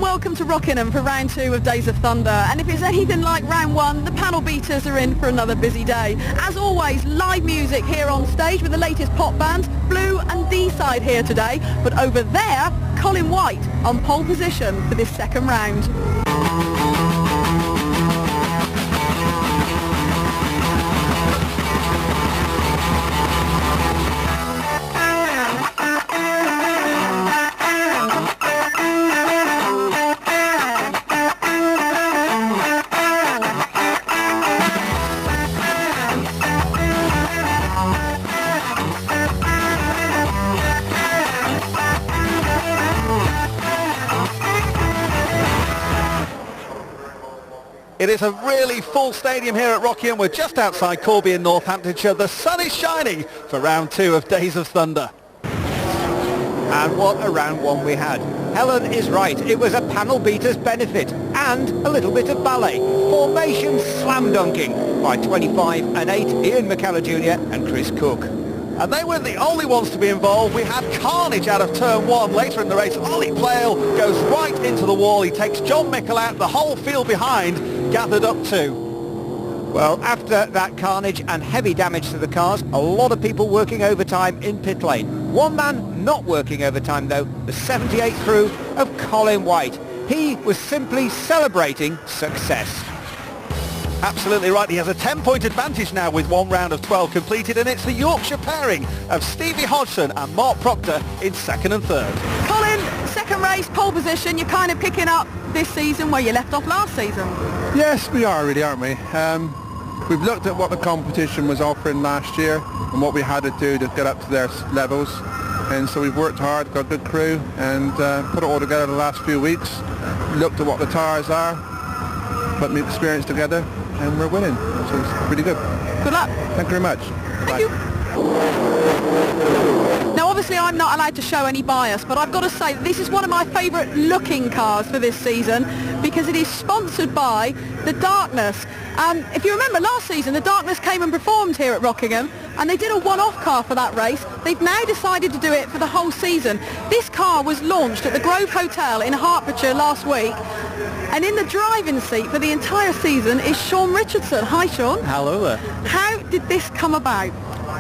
welcome to Rockingham for round 2 of Days of Thunder. And if it's anything like round 1, the panel beaters are in for another busy day. As always, live music here on stage with the latest pop bands, Blue and D-Side here today. But over there, Colin White on pole position for this second round. It is a really full stadium here at Rockingham. We're just outside Corby in Northamptonshire. The sun is shining for round 2 of Days of Thunder. And what a round 1 we had. Helen is right. It was a panel beater's benefit and a little bit of ballet. Formation slam dunking by 25 and 8 Ian McKellar Jr. and Chris Cook. And they weren't the only ones to be involved. We had carnage out of turn 1 later in the race. Ollie Plale goes right into the wall. He takes John Mickle out. The whole field behind gathered up too. Well, after that carnage and heavy damage to the cars, a lot of people working overtime in pit lane. One man not working overtime though, the 78 crew of Colin White. He was simply celebrating success. Absolutely right. He has a 10-point advantage now with 1 round of 12 completed, and it's the Yorkshire pairing of Stevie Hodgson and Mark Proctor in 2nd and 3rd. Colin, second race, pole position. You're kind of picking up this season where you left off last season. Yes, we are really, aren't we? We've looked at what the competition was offering last year and what we had to do to get up to their levels. And so we've worked hard, got a good crew, and put it all together the last few weeks. Looked at what the tyres are, put the experience together, and we're winning. So it's pretty good. Good luck. Thank you very much. Thank you. Now obviously I'm not allowed to show any bias, but I've got to say that this is one of my favourite looking cars for this season because it is sponsored by the Darkness. If you remember last season, the Darkness came and performed here at Rockingham and they did a one-off car for that race. They've now decided to do it for the whole season. This car was launched at the Grove Hotel in Hertfordshire last week, and in the driving seat for the entire season is Shaun Richardson. Hi Shaun. Hello there. How did this come about?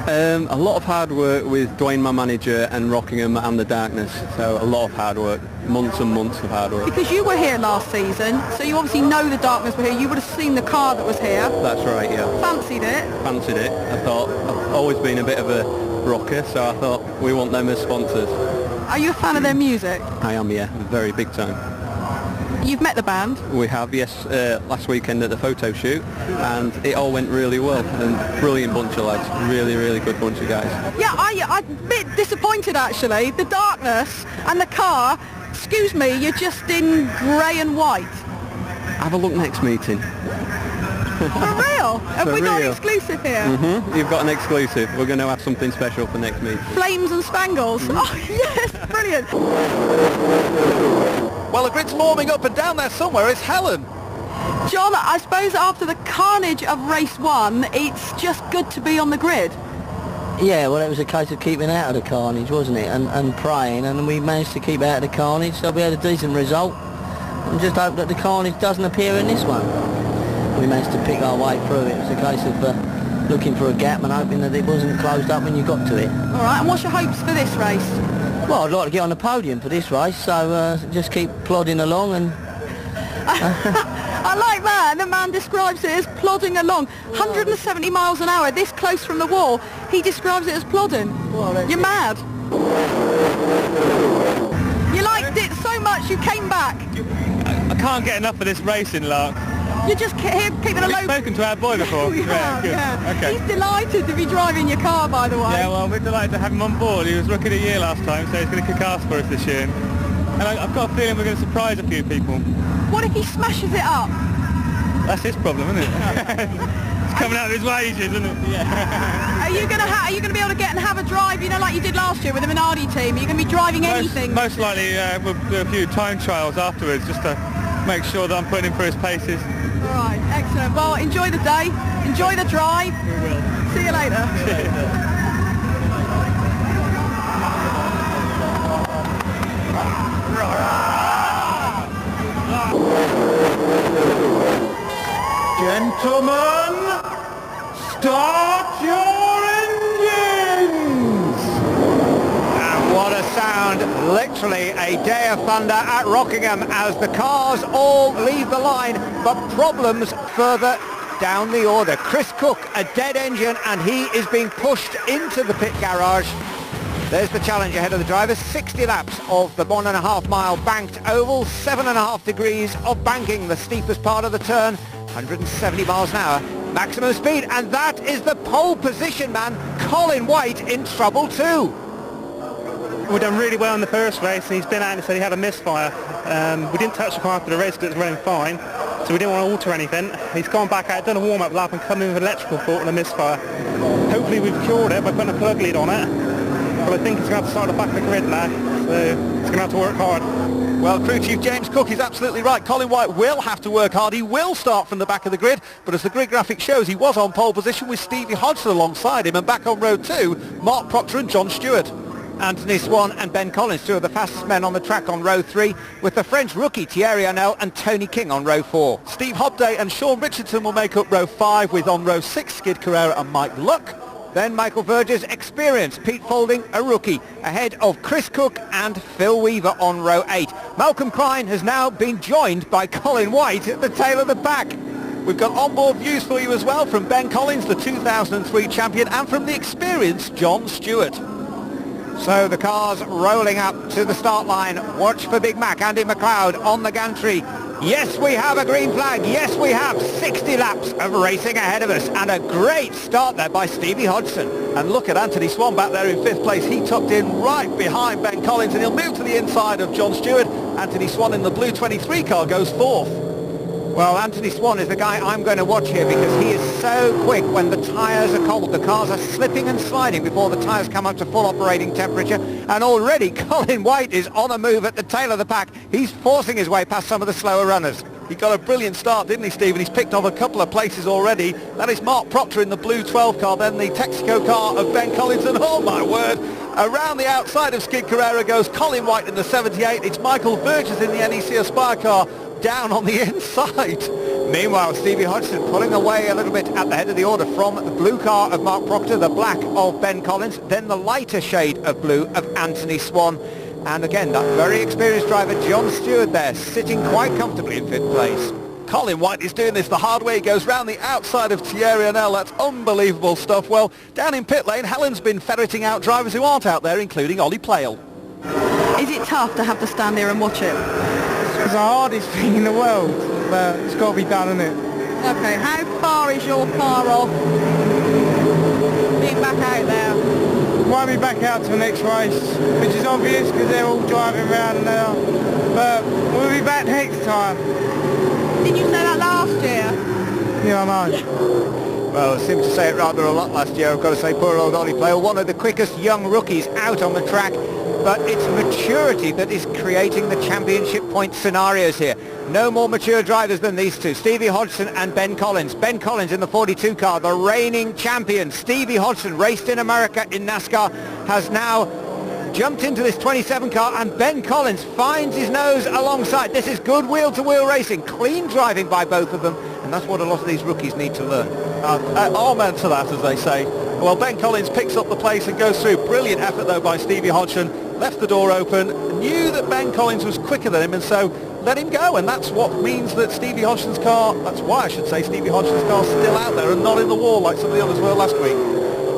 A lot of hard work with Dwayne, my manager, and Rockingham and the Darkness. So a lot of hard work, months and months of hard work. Because you were here last season, so you obviously know the Darkness were here. You would have seen the car that was here. That's right, yeah. Fancied it? Fancied it. I thought, I've always been a bit of a rocker, so I thought we want them as sponsors. Are you a fan of their music? I am, yeah, very big time. You've met the band? We have, yes, last weekend at the photo shoot, and it all went really well, and brilliant bunch of lads, really, really good bunch of guys. Yeah, I'm a bit disappointed actually. The Darkness and the car, excuse me, you're just in grey and white. Have a look next meeting. For real? Have we got an exclusive here? Mm-hmm. You've got an exclusive. We're going to have something special for next meeting. Flames and spangles? Mm-hmm. Oh yes, brilliant. Well, the grid's warming up, and down there somewhere is Helen. John, I suppose after the carnage of race 1, it's just good to be on the grid. Yeah, well, it was a case of keeping out of the carnage, wasn't it, and praying, and we managed to keep out of the carnage, so we had a decent result, and just hope that the carnage doesn't appear in this one. We managed to pick our way through it. It was a case of looking for a gap and hoping that it wasn't closed up when you got to it. All right, and what's your hopes for this race? Well, I'd like to get on the podium for this race, so just keep plodding along and... I like that. The man describes it as plodding along. 170 miles an hour, this close from the wall. He describes it as plodding. Well, you're mad. You liked it so much you came back. I can't get enough of this racing lark. You're just here keeping a low... You've spoken to our boy before? Yeah, good. Yeah. Okay. He's delighted to be driving your car, by the way. Yeah, well, we're delighted to have him on board. He was Rookie of the Year last time, so he's going to kick ass for us this year. And I've got a feeling we're going to surprise a few people. What if he smashes it up? That's his problem, isn't it? It's coming out of his wages, isn't it? Yeah. Are you going to be able to get and have a drive, you know, like you did last year with the Minardi team? Are you going to be driving anything? Most likely we'll do a few time trials afterwards, just to make sure that I'm putting him through his paces. All right, excellent. Well, enjoy the day, enjoy the drive. We will. See you later. Gentlemen, start your engines! And what a sound, literally a day of thunder at Rockingham as the cars all leave the line, but problems further down the order. Chris Cook, a dead engine, and he is being pushed into the pit garage. There's the challenge ahead of the drivers. 60 laps of the 1.5 mile banked oval, 7.5 degrees of banking, the steepest part of the turn, 170 miles an hour, maximum speed, and that is the pole position, man. Colin White in trouble too. We've done really well in the first race, and he's been out and said he had a misfire. We didn't touch the car after the race because it was running fine, so we didn't want to alter anything. He's gone back out, done a warm-up lap, and come in with an electrical fault and a misfire. Hopefully we've cured it by putting a plug lead on it, but I think he's going to have to start at the back of the grid now, so he's going to have to work hard. Well, crew chief James Cook is absolutely right. Colin White will have to work hard. He will start from the back of the grid, but as the grid graphic shows, he was on pole position with Stevie Hodgson alongside him, and back on row 2, Mark Proctor and John Stewart. Anthony Swan and Ben Collins, two of the fastest men on the track on row 3, with the French rookie Thierry Arnel and Tony King on row 4. Steve Hobday and Shaun Richardson will make up row 5, with on row 6 Skid Carrera and Mike Luck. Then Michael Vergers, experienced, Pete Faulding, a rookie, ahead of Chris Cook and Phil Weaver on row 8. Malcolm Klein has now been joined by Colin White at the tail of the pack. We've got onboard views for you as well from Ben Collins, the 2003 champion, and from the experienced John Stewart. So the cars rolling up to the start line. Watch for Big Mac, Andy McLeod on the gantry. Yes, we have a green flag. Yes, we have 60 laps of racing ahead of us, and a great start there by Stevie Hodgson. And look at Anthony Swan back there in 5th place. He tucked in right behind Ben Collins, and he'll move to the inside of John Stewart. Anthony Swan in the blue 23 car goes 4th. Well, Anthony Swan is the guy I'm going to watch here because he is so quick when the tyres are cold. The cars are slipping and sliding before the tyres come up to full operating temperature. And already Colin White is on a move at the tail of the pack. He's forcing his way past some of the slower runners. He got a brilliant start, didn't he, Stephen? He's picked off a couple of places already. That is Mark Proctor in the blue 12 car, then the Texaco car of Ben Collins, and oh my word, around the outside of Skid Carrera goes Colin White in the 78. It's Michael Vergers in the NEC Aspire car down on the inside. Meanwhile, Stevie Hodgson pulling away a little bit at the head of the order from the blue car of Mark Proctor, the black of Ben Collins, then the lighter shade of blue of Anthony Swan. And again, that very experienced driver, John Stewart there, sitting quite comfortably in 5th place. Colin White is doing this the hard way. He goes round the outside of Thierry Arnel. That's unbelievable stuff. Well, down in pit lane, Helen's been ferreting out drivers who aren't out there, including Ollie Plale. Is it tough to have to stand there and watch it? It's the hardest thing in the world, but it's got to be done, isn't it? Okay, how far is your car off being back out there? Won't be back out to the next race, which is obvious because they're all driving around now, but we'll be back next time. Did you say that last year? Yeah, I know. Well, I seem to say it rather a lot last year. I've got to say, poor old Ollie Plale, one of the quickest young rookies out on the track, but it's maturity that is creating the championship point scenarios here. No more mature drivers than these two, Stevie Hodgson and Ben Collins. Ben Collins in the 42 car, the reigning champion. Stevie Hodgson, raced in America in NASCAR, has now jumped into this 27 car, and Ben Collins finds his nose alongside. This is good wheel-to-wheel racing, clean driving by both of them, and that's what a lot of these rookies need to learn. Amen to that, as they say. Well, Ben Collins picks up the place and goes through. Brilliant effort, though, by Stevie Hodgson. Left the door open, knew that Ben Collins was quicker than him, and so let him go. And that's what means that Stevie Hodgson's car, that's why I should say Stevie Hodgson's car's still out there and not in the wall like some of the others were last week.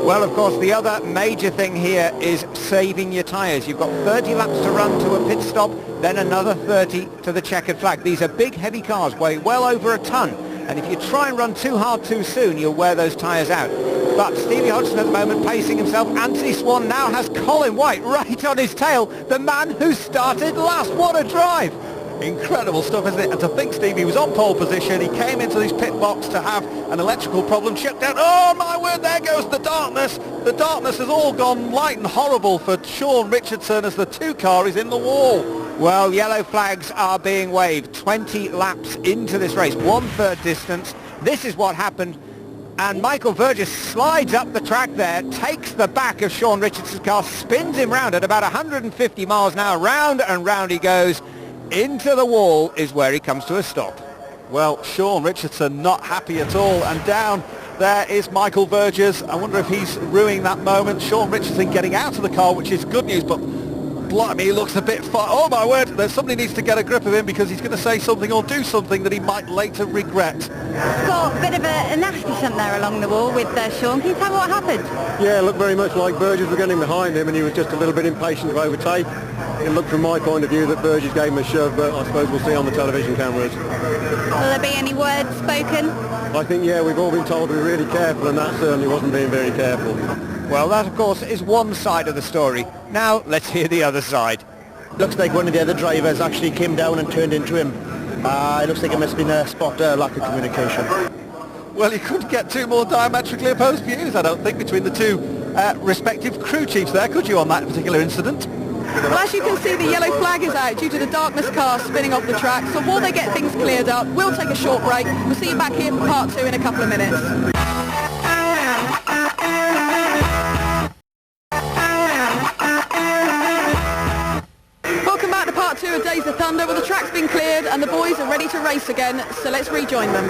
Well, of course, the other major thing here is saving your tyres. You've got 30 laps to run to a pit stop, then another 30 to the checkered flag. These are big, heavy cars, weigh well over a ton. And if you try and run too hard too soon, you'll wear those tyres out. But Stevie Hodgson at the moment pacing himself. Anthony Swan now has Colin White right on his tail, the man who started last. What a drive! Incredible stuff, isn't it? And to think Stevie was on pole position, he came into this pit box to have an electrical problem, shut down. Oh my word, there goes the darkness. The darkness has all gone light and horrible for Shaun Richardson as the 2 car is in the wall. Well, yellow flags are being waved 20 laps into this race, 1/3 distance. This is what happened. And Michael Vergers slides up the track there, takes the back of Shaun Richardson's car, spins him round at about 150 miles an hour, round and round he goes. Into the wall is where he comes to a stop. Well, Shaun Richardson not happy at all, and down there is Michael Vergers. I wonder if he's ruining that moment. Shaun Richardson getting out of the car, which is good news, but blimey, he looks a bit far. Oh my word, somebody needs to get a grip of him, because he's going to say something or do something that he might later regret. Got a bit of a nasty shunt there along the wall with Shaun. Can you tell me what happened? Yeah, it looked very much like Vergers were getting behind him, and he was just a little bit impatient to overtake. It looked from my point of view that Vergers gave him a shove, but I suppose we'll see on the television cameras. Will there be any words spoken? I think, yeah, we've all been told to be really careful, and that certainly wasn't being very careful. Well, that, of course, is one side of the story. Now, let's hear the other side. Looks like one of the other drivers actually came down and turned into him. It looks like it must have been a spot lack of communication. Well, you couldn't get two more diametrically opposed views, I don't think, between the two respective crew chiefs there, could you, on that particular incident? Well, as you can see, the yellow flag is out due to the darkness car spinning off the track. So while they get things cleared up, we'll take a short break. We'll see you back here for part 2 in a couple of minutes. Welcome back to part 2 of Days of Thunder. Well, the track's been cleared and the boys are ready to race again, so let's rejoin them.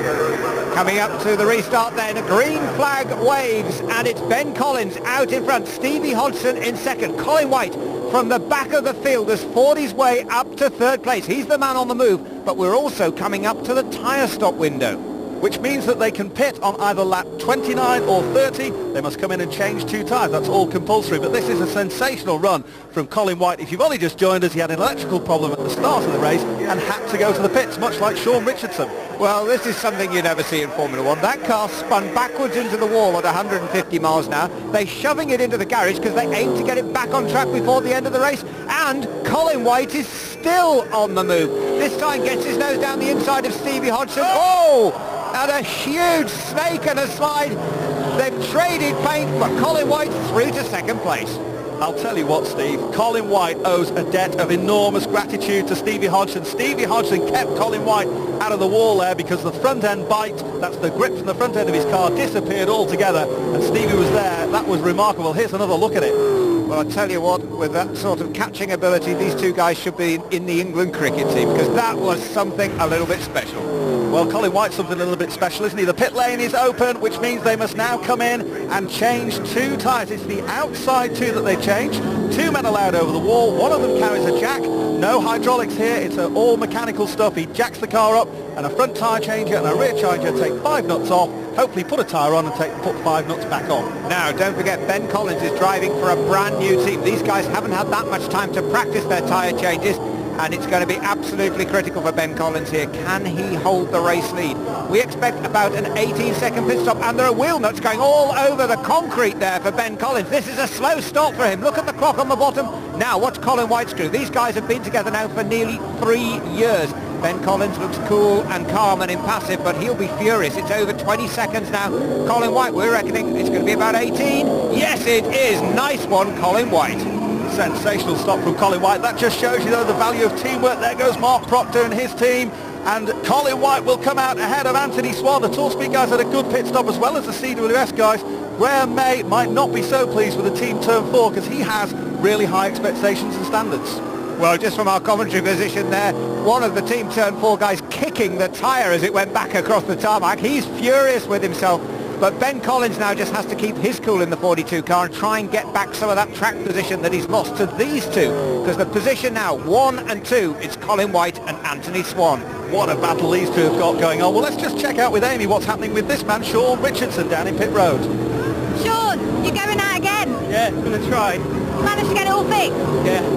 Coming up to the restart then, a green flag waves, and it's Ben Collins out in front, Stevie Hodgson in second. Colin White from the back of the field has fought his way up to third place. He's the man on the move, but we're also coming up to the tyre stop window, which means that they can pit on either lap 29 or 30. They must come in and change 2 tyres. That's all compulsory. But this is a sensational run from Colin White. If you've only just joined us, he had an electrical problem at the start of the race and had to go to the pits, much like Shaun Richardson. Well, this is something you never see in Formula 1. That car spun backwards into the wall at 150 miles an hour. They're shoving it into the garage because they aim to get it back on track before the end of the race. And Colin White is still on the move. This time gets his nose down the inside of Stevie Hodgson. Oh! And a huge snake and a slide. They've traded paint, but Colin White through to second place. I'll tell you what, Steve, Colin White owes a debt of enormous gratitude to Stevie Hodgson. Stevie Hodgson kept Colin White out of the wall there because the front end bite, that's the grip from the front end of his car, disappeared altogether, and Stevie was there. That was remarkable. Here's another look at it. Well, I tell you what, with that sort of catching ability, these two guys should be in the England cricket team, because that was something a little bit special. Well, Colin White's something a little bit special, isn't he? The pit lane is open, which means they must now come in and change 2 tyres. It's the outside 2 that they changed. 2 men allowed over the wall. One of them carries a jack. No hydraulics here. It's all mechanical stuff. He jacks the car up, and a front tyre changer and a rear changer take 5 nuts off. Hopefully put a tyre on and put 5 nuts back on. Now, don't forget, Ben Collins is driving for a brand new team. These guys haven't had that much time to practice their tyre changes, and it's going to be absolutely critical for Ben Collins here. Can he hold the race lead? We expect about an 18-second pit stop, and there are wheel nuts going all over the concrete there for Ben Collins. This is a slow start for him. Look at the clock on the bottom. Now, watch Colin White's crew. These guys have been together now for nearly 3 years. Ben Collins looks cool and calm and impassive, but he'll be furious. It's over 20 seconds now. Colin White, we're reckoning it's going to be about 18. Yes, it is. Nice one, Colin White. Sensational stop from Colin White. That just shows you, though, the value of teamwork. There goes Mark Proctor and his team. And Colin White will come out ahead of Anthony Swan. The Tall Speed guys had a good pit stop, as well as the CWS guys. Graham May might not be so pleased with the team turn 4 because he has really high expectations and standards. Well, just from our commentary position there, one of the team turn 4 guys kicking the tyre as it went back across the tarmac. He's furious with himself. But Ben Collins now just has to keep his cool in the 42 car and try and get back some of that track position that he's lost to these two. Because the position now, 1 and 2, it's Colin White and Anthony Swan. What a battle these two have got going on. Well, let's just check out with Amy what's happening with this man, Shaun Richardson, down in pit road. Shaun, you're going out again? Yeah, I'm going to try. You managed to get it all fixed? Yeah.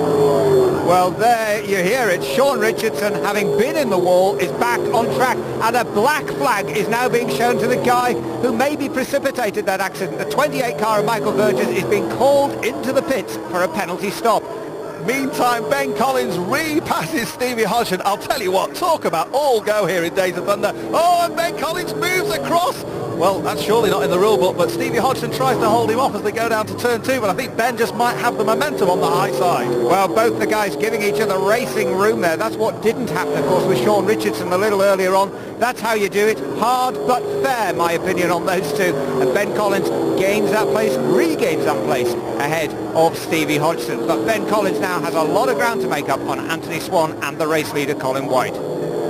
Well, there you hear it. Shaun Richardson, having been in the wall, is back on track, and a black flag is now being shown to the guy who maybe precipitated that accident. The 28 car of Michael Vergers is being called into the pits for a penalty stop. Meantime, Ben Collins repasses Stevie Hodgson. I'll tell you what, talk about all go here in Days of Thunder. Oh, and Ben Collins moves across. Well, that's surely not in the rule book, but Stevie Hodgson tries to hold him off as they go down to turn 2, but I think Ben just might have the momentum on the high side. Well, both the guys giving each other racing room there. That's what didn't happen, of course, with Shaun Richardson a little earlier on. That's how you do it. Hard but fair, my opinion on those two. And Ben Collins gains that place, regains that place ahead of Stevie Hodgson. But Ben Collins now has a lot of ground to make up on Anthony Swan and the race leader, Colin White.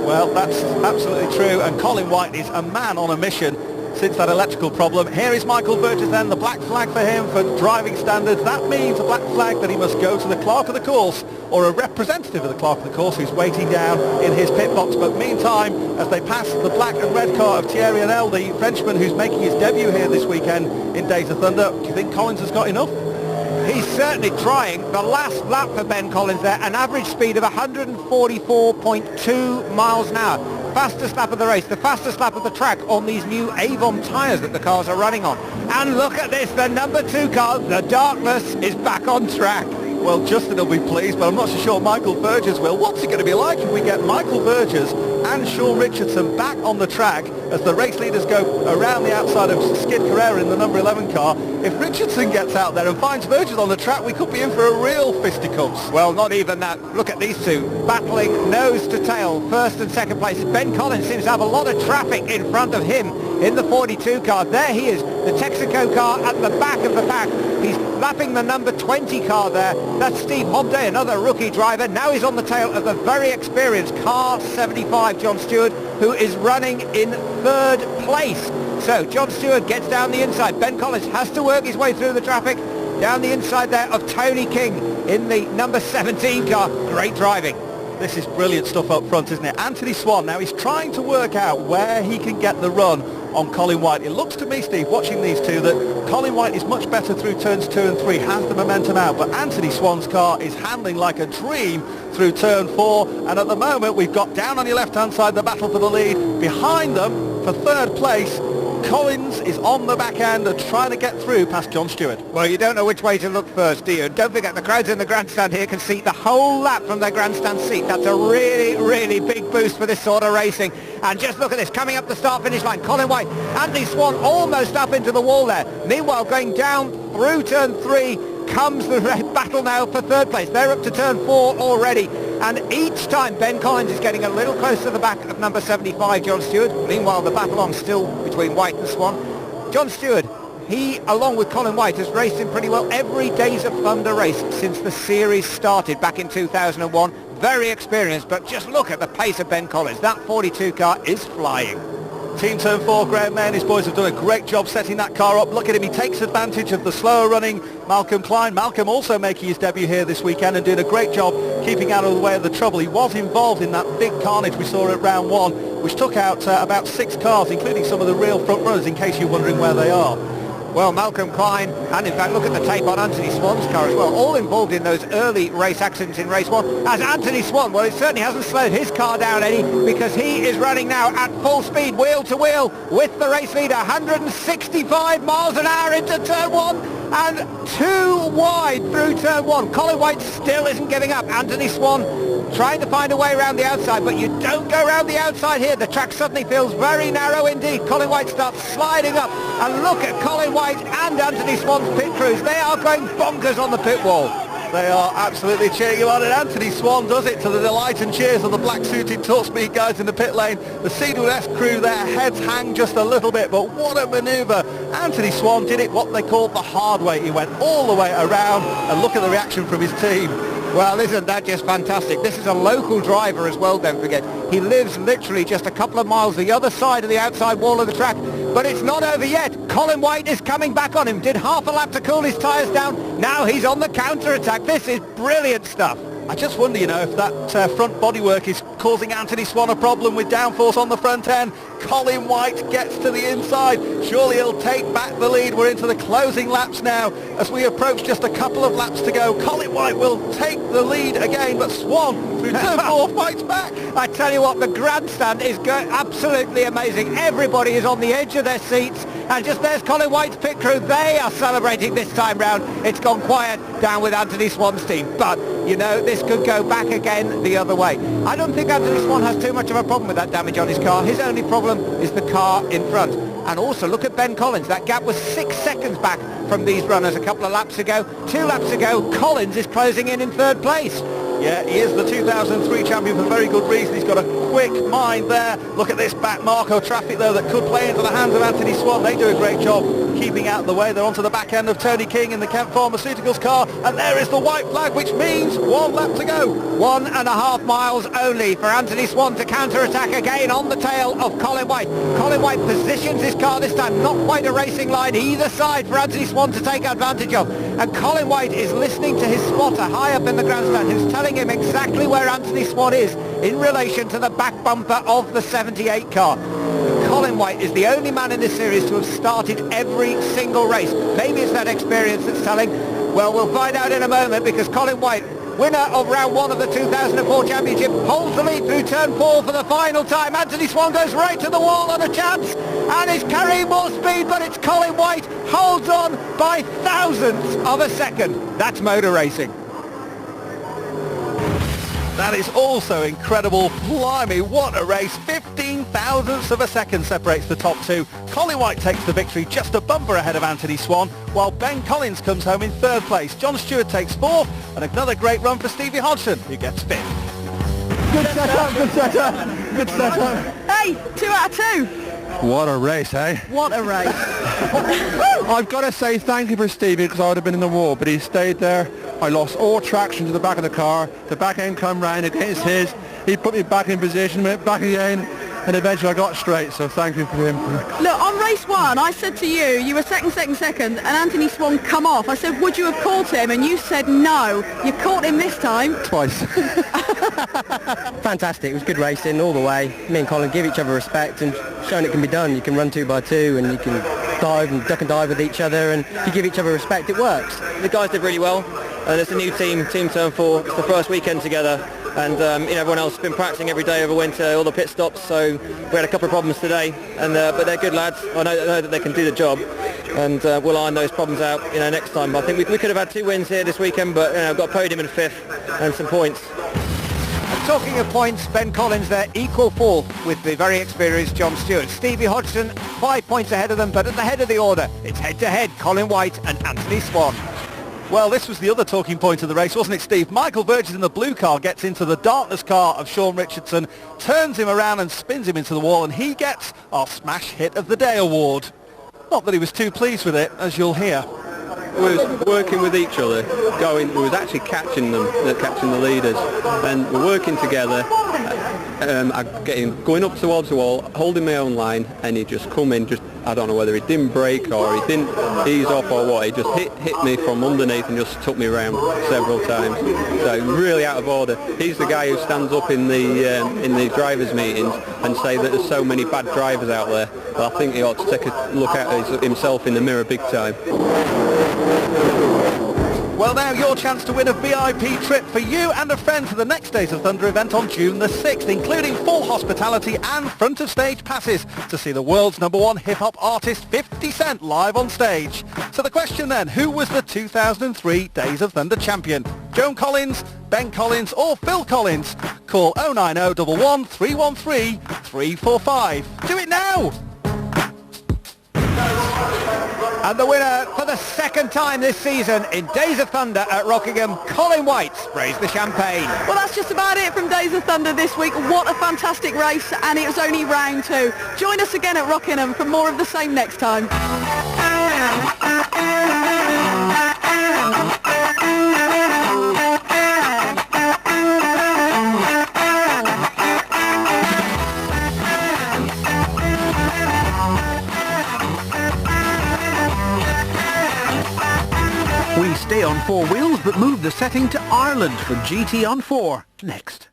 Well, that's absolutely true, and Colin White is a man on a mission since that electrical problem. Here is Michael Vergers then, the black flag for him for driving standards. That means a black flag that he must go to the clerk of the course, or a representative of the clerk of the course who's waiting down in his pit box. But meantime, as they pass the black and red car of Thierry Henel, the Frenchman who's making his debut here this weekend in Days of Thunder, do you think Collins has got enough? He's certainly trying. The last lap for Ben Collins there, an average speed of 144.2 miles an hour. Fastest lap of the race, the fastest lap of the track on these new Avon tyres that the cars are running on. And look at this, the number 2 car, the Darkness, is back on track. Well, Justin will be pleased, but I'm not so sure Michael Vergers will. What's it going to be like if we get Michael Vergers and Shaun Richardson back on the track as the race leaders go around the outside of Skid Carrera in the number 11 car? If Richardson gets out there and finds Vergers on the track, we could be in for a real fisticuffs. Well, not even that. Look at these two battling nose to tail, first and second place. Ben Collins seems to have a lot of traffic in front of him in the 42 car. There he is, the Texaco car at the back of the pack. He's lapping the number 20 car there. That's Steve Hobday, another rookie driver. Now he's on the tail of the very experienced car 75, John Stewart, who is running in 3rd place. So John Stewart gets down the inside. Ben Collins has to work his way through the traffic down the inside there of Tony King in the number 17 car. Great driving. This is brilliant stuff up front, isn't it? Anthony Swan, now he's trying to work out where he can get the run on Colin White. It looks to me, Steve, watching these two, that Colin White is much better through turns 2 and 3, has the momentum out, but Anthony Swan's car is handling like a dream through turn 4, and at the moment we've got down on your left-hand side the battle for the lead. Behind them, for 3rd place, Collins is on the back end and trying to get through past John Stewart. Well, you don't know which way to look first, do you? Don't forget, the crowds in the grandstand here can see the whole lap from their grandstand seat. That's a really, really big boost for this sort of racing. And just look at this, coming up the start-finish line, Colin White, Anthony Swan almost up into the wall there. Meanwhile, going down through turn 3 comes the battle now for 3rd place. They're up to turn 4 already. And each time Ben Collins is getting a little closer to the back of number 75, John Stewart. Meanwhile, the battle on still between White and Swan. John Stewart, he, along with Colin White, has raced in pretty well every Days of Thunder race since the series started back in 2001. Very experienced, but just look at the pace of Ben Collins. That 42 car is flying. Team Turn 4, Graham May and his boys have done a great job setting that car up. Look at him, he takes advantage of the slower running Malcolm Klein. Malcolm also making his debut here this weekend and doing a great job keeping out of the way of the trouble. He was involved in that big carnage we saw at round 1, which took out about 6 cars, including some of the real front runners, in case you're wondering where they are. Well, Malcolm Klein, and in fact, look at the tape on Anthony Swan's car as well, all involved in those early race accidents in race 1. As Anthony Swan, well, it certainly hasn't slowed his car down any, because he is running now at full speed, wheel to wheel, with the race leader, 165 miles an hour into turn 1, and 2 wide through turn 1. Colin White still isn't giving up. Anthony Swan trying to find a way around the outside, but you don't go around the outside here. The track suddenly feels very narrow indeed. Colin White starts sliding up, and look at Colin White and Anthony Swan's pit crews. They are going bonkers on the pit wall. They are absolutely cheering him on, and Anthony Swan does it to the delight and cheers of the black-suited top speed guys in the pit lane. The Cedarwood S crew, their heads hang just a little bit, but what a manoeuvre. Anthony Swan did it what they called the hard way. He went all the way around, and look at the reaction from his team. Well, isn't that just fantastic? This is a local driver as well, don't forget. He lives literally just a couple of miles the other side of the outside wall of the track. But it's not over yet. Colin White is coming back on him. Did half a lap to cool his tyres down. Now he's on the counter-attack. This is brilliant stuff. I just wonder, you know, if that front bodywork is causing Anthony Swan a problem with downforce on the front end. Colin White gets to the inside. Surely he'll take back the lead. We're into the closing laps now as we approach just a couple of laps to go. Colin White will take the lead again, but Swan through turn 4 fights back. I tell you what, the grandstand is absolutely amazing. Everybody is on the edge of their seats, and just there's Colin White's pit crew. They are celebrating this time round. It's gone quiet down with Anthony Swan's team, but you know, this could go back again the other way. I don't think Anthony Swan has too much of a problem with that damage on his car. His only problem is the car in front. And also look at Ben Collins. That gap was 6 seconds back from these runners a couple of laps ago. 2 laps ago, Collins is closing in 3rd place. Yeah, he is the 2003 champion for very good reason. He's got a quick mind there. Look at this back Marco traffic though that could play into the hands of Anthony Swan. They do a great job keeping out of the way. They're onto the back end of Tony King in the Kent Pharmaceuticals car, and there is the white flag, which means 1 lap to go. 1.5 miles only for Anthony Swan to counter-attack again on the tail of Colin White. Colin White positions his car this time, not quite a racing line either side for Anthony Swan to take advantage of. And Colin White is listening to his spotter high up in the grandstand, who's telling him exactly where Anthony Swan is in relation to the back bumper of the 78 car. Colin White is the only man in this series to have started every single race. Maybe it's that experience that's telling. Well, we'll find out in a moment, because Colin White, winner of round 1 of the 2004 championship, holds the lead through turn 4 for the final time. Anthony Swan goes right to the wall on a chance and is carrying more speed, but it's Colin White holds on by thousandths of a second. That's motor racing. That is also incredible. Blimey, what a race. 15 thousandths of a second separates the top two. Colin White takes the victory just a bumper ahead of Anthony Swan, while Ben Collins comes home in 3rd place. John Stewart takes 4th, and another great run for Stevie Hodgson, who gets 5th. Good setup, good setup, good setup. Hey, 2 out of 2. What a race, eh? What a race. I've got to say thank you for Stevie, because I would have been in the wall, but he stayed there. I lost all traction to the back of the car. The back end come round against his. He put me back in position, went back again, and eventually I got straight, so thank you for him. Look, on race 1, I said to you were second, and Anthony Swan come off. I said, would you have caught him? And you said no. You caught him this time. Twice. Fantastic. It was good racing all the way. Me and Colin give each other respect and showing it can be done. You can run 2 by 2 and you can dive and duck and dive with each other, and if you give each other respect, it works. The guys did really well, and it's a new team turn 4. It's the first weekend together, and everyone else has been practicing every day over winter, all the pit stops, so we had a couple of problems today, and but they're good lads. I know that they can do the job, and we'll iron those problems out next time. I think we could have had 2 wins here this weekend, but I've got a podium in 5th and some points. Talking of points, Ben Collins there, equal 4th with the very experienced John Stewart. Stevie Hodgson 5 points ahead of them, but at the head of the order, it's head-to-head, Colin White and Anthony Swan. Well, this was the other talking point of the race, wasn't it, Steve? Michael Vergers in the blue car gets into the darkness car of Shaun Richardson, turns him around and spins him into the wall, and he gets our Smash Hit of the Day award. Not that he was too pleased with it, as you'll hear. We was working with each other, we was actually catching the leaders, and we're working together, going up towards the wall, holding my own line, and he just come in, I don't know whether he didn't brake or he didn't ease off or what, he just hit me from underneath and just took me around several times. So really out of order. He's the guy who stands up in the drivers' meetings and say that there's so many bad drivers out there. Well, I think he ought to take a look at himself in the mirror big time. Well, now your chance to win a VIP trip for you and a friend to the next Days of Thunder event on June the 6th, including full hospitality and front of stage passes to see the world's #1 hip-hop artist 50 Cent live on stage. So the question then, who was the 2003 Days of Thunder champion? Joan Collins, Ben Collins or Phil Collins? Call 090 11 313 345. Do it now! And the winner for the 2nd time this season in Days of Thunder at Rockingham, Colin White sprays the champagne. Well, that's just about it from Days of Thunder this week. What a fantastic race, and it was only round 2. Join us again at Rockingham for more of the same next time. We stay on 4 wheels but move the setting to Ireland for GT on 4 next.